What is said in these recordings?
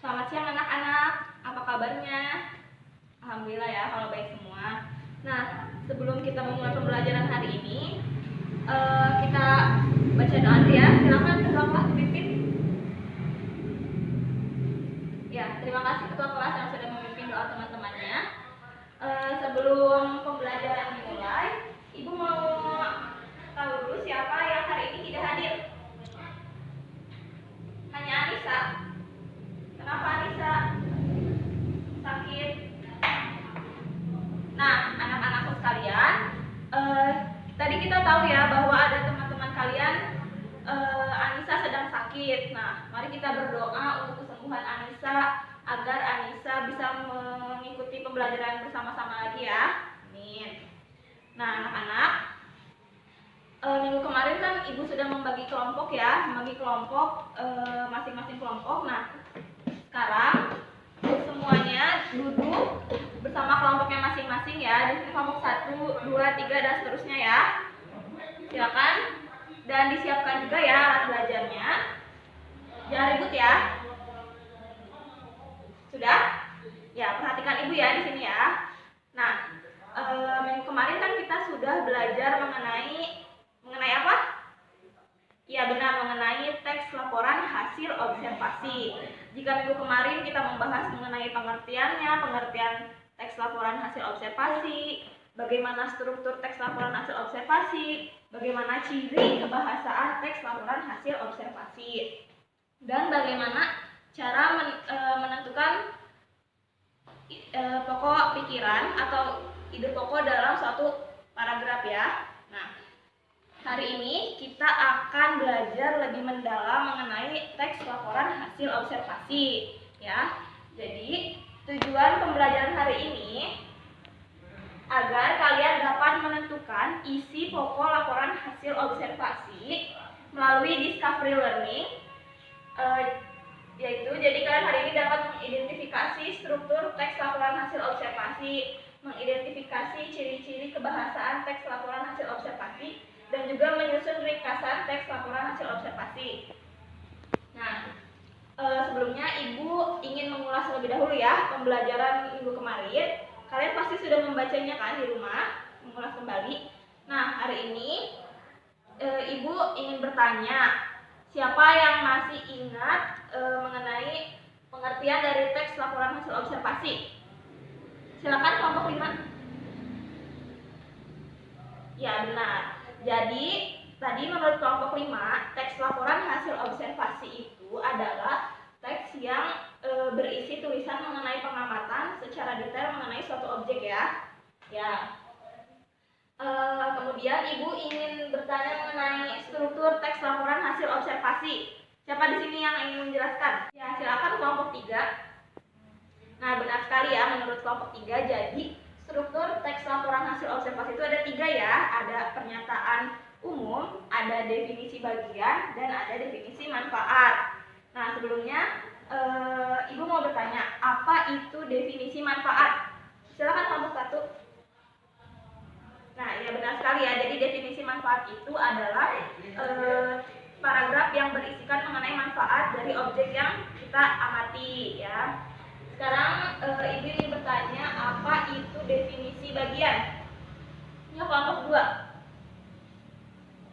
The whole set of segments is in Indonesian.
Selamat siang anak-anak, apa kabarnya? Alhamdulillah ya kalau baik semua. Nah, sebelum kita memulai pembelajaran hari ini, kita baca doa dulu ya. Silakan ketua kelas dipimpin. Ya, terima kasih ketua kelas yang sudah memimpin doa teman-temannya. Sebelum pembelajaran dimulai, Ibu mau tahu dulu siapa yang hari ini tidak hadir. Hanya Anissa. Kenapa Anissa? Sakit. Nah, anak-anakku sekalian, tadi kita tahu ya bahwa ada teman-teman kalian Anissa sedang sakit. Nah, mari kita berdoa untuk kesembuhan Anissa agar Anissa bisa mengikuti pembelajaran bersama-sama lagi ya. Amin. Nah, anak-anak, minggu kemarin kan Ibu sudah membagi kelompok ya, membagi kelompok masing-masing kelompok. Nah, sekarang semuanya duduk bersama kelompoknya masing-masing ya. Di sini kelompok 1, 2, 3 dan seterusnya ya. Silakan dan disiapkan juga ya alat belajarnya. Jangan ribut ya. Sudah? Ya, perhatikan Ibu ya di sini ya. Nah, minggu kemarin kan kita sudah belajar mengenai apa? Ya benar, mengenai teks laporan hasil observasi. Jika minggu kemarin kita membahas mengenai pengertian teks laporan hasil observasi, bagaimana struktur teks laporan hasil observasi, bagaimana ciri kebahasaan teks laporan hasil observasi, dan bagaimana cara menentukan pokok pikiran atau ide pokok dalam suatu paragraf ya. Nah, hari ini kita akan belajar lebih mendalam mengenai teks laporan hasil observasi ya. Jadi, tujuan pembelajaran hari ini agar kalian dapat menentukan isi pokok laporan hasil observasi melalui discovery learning, yaitu jadi kalian hari ini dapat mengidentifikasi struktur teks laporan hasil observasi, mengidentifikasi ciri-ciri kebahasaan teks laporan hasil observasi, dan juga menyusun ringkasan teks laporan hasil observasi. Nah, sebelumnya Ibu ingin mengulas lebih dahulu ya pembelajaran minggu kemarin. Kalian pasti sudah membacanya kan di rumah, mengulas kembali. Nah, hari ini Ibu ingin bertanya, siapa yang masih ingat mengenai pengertian dari teks laporan hasil observasi? Silakan kelompok 5. Ya, benar. Jadi, tadi menurut kelompok 5, teks laporan hasil observasi itu adalah teks yang berisi tulisan mengenai pengamatan secara detail mengenai suatu objek ya. Ya. Kemudian Ibu ingin bertanya mengenai struktur teks laporan hasil observasi. Siapa di sini yang ingin menjelaskan? Ya, silakan kelompok 3. Nah, benar sekali ya menurut kelompok 3. Jadi, struktur teks laporan hasil observasi itu ada 3 ya. Ada pernyataan umum, ada definisi bagian, dan ada definisi manfaat. Nah, sebelumnya Ibu mau bertanya, apa itu definisi manfaat? Silakan kelompok 1. Nah, ya benar sekali ya. Jadi definisi manfaat itu adalah paragraf yang berisikan mengenai manfaat dari objek yang kita amati ya. Sekarang Ibu ingin bertanya, apa itu definisi bagian? Ya, kelompok 2.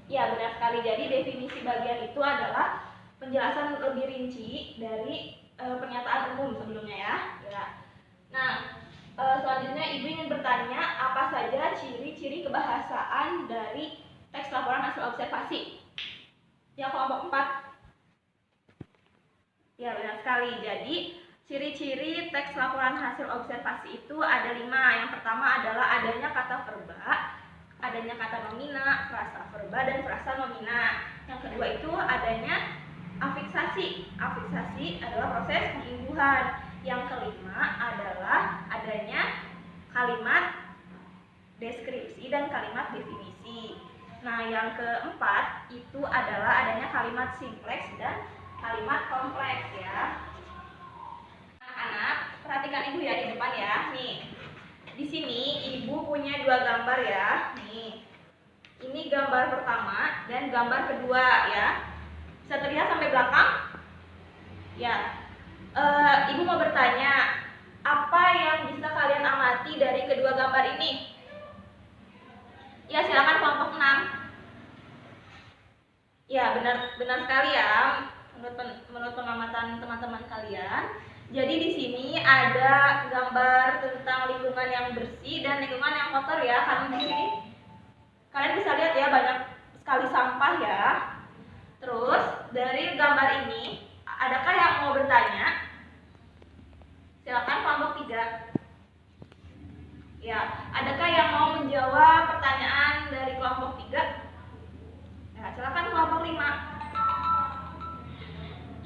Ya, benar sekali. Jadi definisi bagian itu adalah penjelasan lebih rinci dari pernyataan umum sebelumnya ya. Nah, selanjutnya Ibu ingin bertanya, apa saja ciri-ciri kebahasaan dari teks laporan hasil observasi? Ya, kelompok 4. Ya, benar sekali. Jadi ciri-ciri teks laporan hasil observasi itu ada 5. Yang pertama adalah adanya kata verba, adanya kata nomina, frasa verba, dan frasa nomina. Yang kedua itu adanya afiksasi. Afiksasi adalah proses pengimbuhan. Yang kelima adalah adanya kalimat deskripsi dan kalimat definisi. Nah, yang keempat itu adalah adanya kalimat simpleks dan kalimat kompleks ya. Anak-anak, perhatikan Ibu ya di depan ya. Nih, di sini Ibu punya 2 gambar ya. Nih, ini gambar pertama dan gambar kedua ya. Bisa terlihat sampai belakang? Ya. menurut pengamatan teman-teman kalian. Jadi di sini ada gambar tentang lingkungan yang bersih dan lingkungan yang kotor ya. Karena di sini kalian bisa lihat ya banyak sekali sampah ya. Terus dari gambar ini, adakah yang mau bertanya? Silakan kelompok 3. Ya, adakah yang mau menjawab pertanyaan dari kelompok 3? Ya, silakan kelompok 5.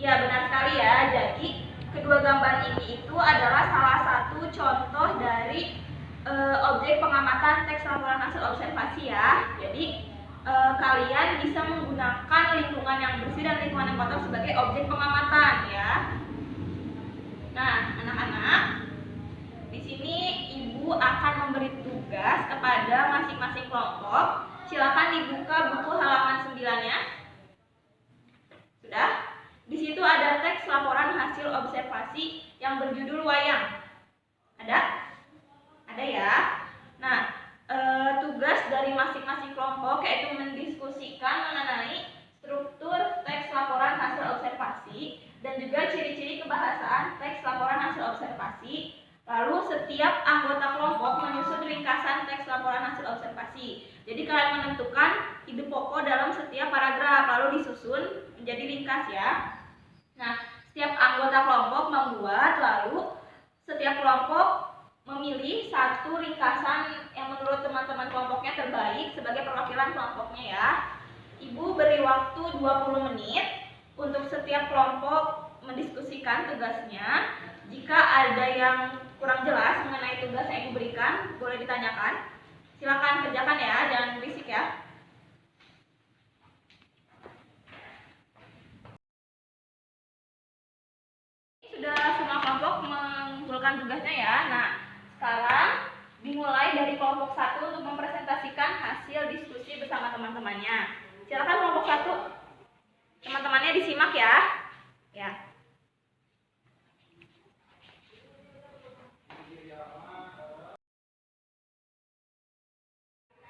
Ya, benar sekali ya. Jadi kedua gambar ini itu adalah salah satu contoh dari objek pengamatan teks laporan hasil observasi ya. Jadi kalian bisa menggunakan lingkungan yang bersih dan lingkungan yang kotor sebagai objek pengamatan ya. Nah, anak-anak, di sini ibu akan memberi tugas kepada masing-masing kelompok. Silakan dibuka buku halaman 9-nya. Sudah? Di situ ada teks laporan hasil observasi yang berjudul wayang. Ada? Ada ya. Nah, tugas dari masing-masing kelompok yaitu mendiskusikan mengenai struktur teks laporan hasil observasi dan juga ciri-ciri kebahasaan teks laporan hasil observasi. Lalu setiap anggota kelompok menyusun ringkasan teks laporan hasil observasi. Jadi kalian menentukan ide pokok dalam setiap paragraf lalu disusun menjadi ringkas ya. Nah, setiap anggota kelompok membuat, lalu setiap kelompok memilih satu ringkasan yang menurut teman-teman kelompoknya terbaik sebagai perwakilan kelompoknya ya. Ibu beri waktu 20 menit untuk setiap kelompok mendiskusikan tugasnya. Jika ada yang kurang jelas mengenai tugas yang ibu berikan, boleh ditanyakan. Silakan kerjakan ya, jangan berisik ya. Sudah semua kelompok mengumpulkan tugasnya ya. Nah, sekarang dimulai dari kelompok 1 untuk mempresentasikan hasil diskusi bersama teman-temannya. Silakan kelompok 1. Teman-temannya disimak ya. Ya.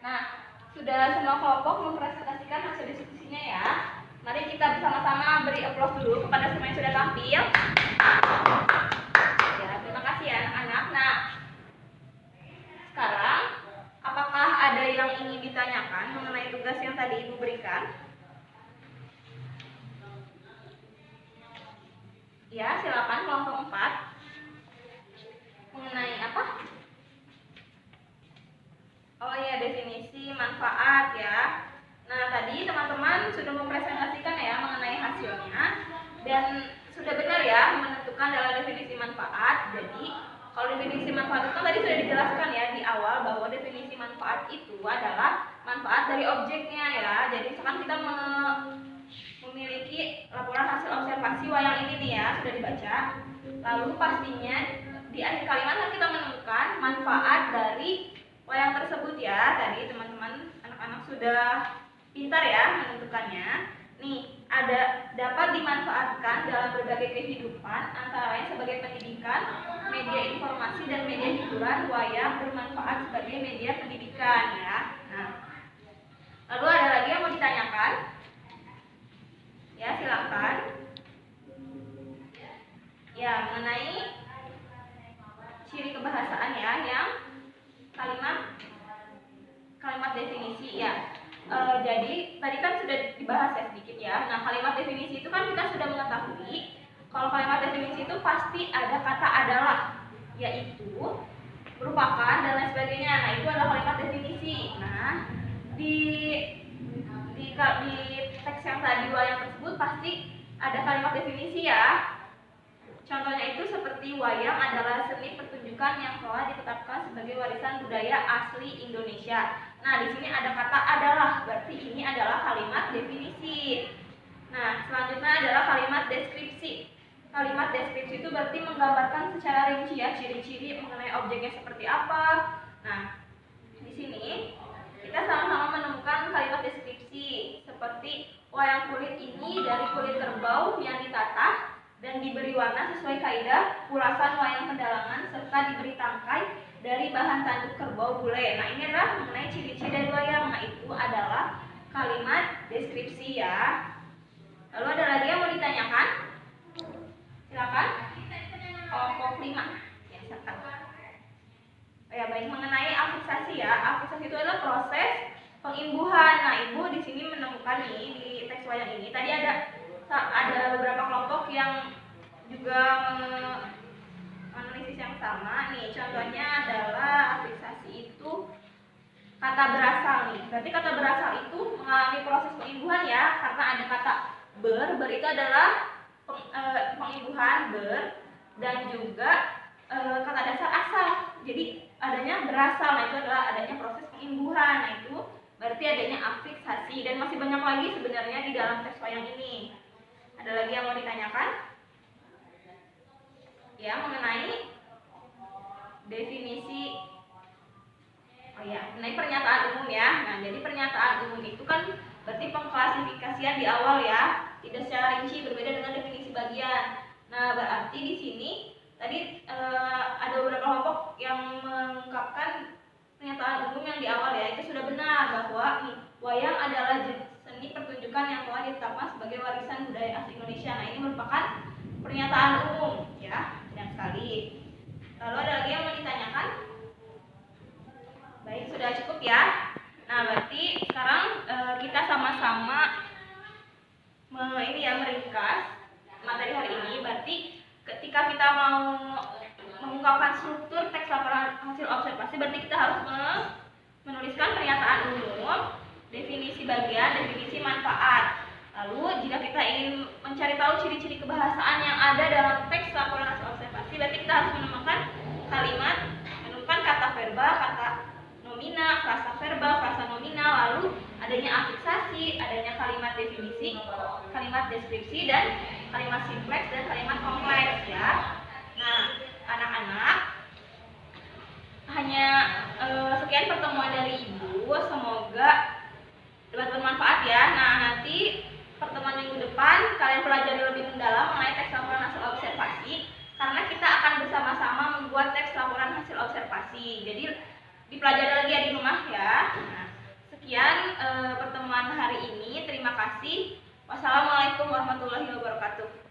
Nah, sudah semua kelompok mempresentasikan hasil diskusinya ya. Mari kita bersama-sama beri aplaus dulu kepada semua yang sudah tampil. Ya, terima kasih ya anak-anak. Nah, sekarang apakah ada yang ingin ditanyakan mengenai tugas yang tadi ibu berikan? Ya, silakan kelompok 4. Mengenai apa? Oh ya, definisi manfaat ya. Nah, tadi teman-teman sudah mempresentasikan ya mengenai hasilnya dan sudah benar ya menentukan dalam definisi manfaat. Jadi, kalau definisi manfaat itu tadi sudah dijelaskan ya di awal bahwa definisi manfaat itu adalah manfaat dari objeknya ya. Jadi, sekarang kita memiliki laporan hasil observasi wayang ini nih ya, sudah dibaca. Lalu pastinya di akhir kalimat kan kita menemukan manfaat dari wayang tersebut ya. Tadi teman-teman anak-anak sudah pintar ya menentukannya. Nih, ada dapat dimanfaatkan dalam berbagai kehidupan, antara lain sebagai pendidikan, media informasi dan media hiburan. Wayang bermanfaat sebagai media pendidikan ya. Nah, lalu ada lagi yang mau ditanyakan? Ya, silakan. Ya, mengenai ciri kebahasaan ya, yang kalimat definisi ya. Jadi tadi kan sudah dibahas ya sedikit ya. Nah, kalimat definisi itu kan kita sudah mengetahui kalau kalimat definisi itu pasti ada kata adalah, yaitu, merupakan dan lain sebagainya. Nah, itu adalah kalimat definisi. Nah, di teks yang tadi wayang tersebut pasti ada kalimat definisi ya. Contohnya itu seperti wayang adalah seni pertunjukan yang telah ditetapkan sebagai warisan budaya asli Indonesia. Nah, di sini ada kata adalah, berarti ini adalah kalimat definisi. Nah, selanjutnya adalah kalimat deskripsi. Kalimat deskripsi itu berarti menggambarkan secara rinci ya ciri-ciri mengenai objeknya seperti apa. Nah, di sini kita sama-sama menemukan kalimat deskripsi seperti wayang kulit ini dari kulit kerbau yang ditata dan diberi warna sesuai kaidah ulasan wayang pendalangan serta diberi tangkai dari bahan tanduk kerbau bule. Nah, ini adalah mengenai ciri-ciri dari wayang. Nah, itu adalah kalimat deskripsi ya. Lalu ada lagi yang mau ditanyakan? juga analisis yang sama nih. Contohnya adalah afiksasi itu kata berasal nih. Berarti kata berasal itu mengalami proses pengimbuhan ya, karena ada kata ber itu adalah pengimbuhan ber, dan juga kata dasar asal. Jadi adanya berasal, nah itu adalah adanya proses pengimbuhan. Nah itu berarti adanya afiksasi, dan masih banyak lagi sebenarnya di dalam teks wayang ini. Ada lagi yang mau ditanyakan? Ya, mengenai definisi. Oh ya, mengenai pernyataan umum ya. Nah, jadi pernyataan umum itu kan berarti pengklasifikasian di awal ya, tidak secara rinci, berbeda dengan definisi bagian. Nah, berarti di sini tadi ada beberapa kelompok yang mengungkapkan pernyataan umum yang di awal ya, itu sudah benar bahwa wayang adalah seni pertunjukan yang telah ditetapkan sebagai warisan budaya asli Indonesia. Nah, ini merupakan pernyataan umum ya, benar sekali. Lalu ada lagi yang mau ditanyakan? Baik, sudah cukup ya. Nah, berarti sekarang kita sama-sama meringkas materi hari ini. Berarti ketika kita mau mengungkapkan struktur teks laporan hasil observasi, berarti kita harus menuliskan pernyataan umum, definisi bagian, definisi manfaat. Lalu jika kita ingin mencari tahu ciri-ciri kebahasaan yang ada dalam teks laporan hasil observasi, berarti kita harus menemukan kata verba, kata nomina, frasa verba, frasa nomina, lalu adanya afiksasi, adanya kalimat definisi, kalimat deskripsi, dan kalimat simpleks dan kalimat kompleks ya. Nah, anak-anak, hanya sekian pertemuan dari Ibu, semoga dapat bermanfaat ya. Nah, nanti pertemuan minggu depan kalian pelajari lebih mendalam mengenai teks laporan hasil observasi, karena kita akan bersama-sama membuat teks laporan hasil observasi. Jadi dipelajari lagi ya di rumah ya. Nah, sekian pertemuan hari ini. Terima kasih. Wassalamualaikum warahmatullahi wabarakatuh.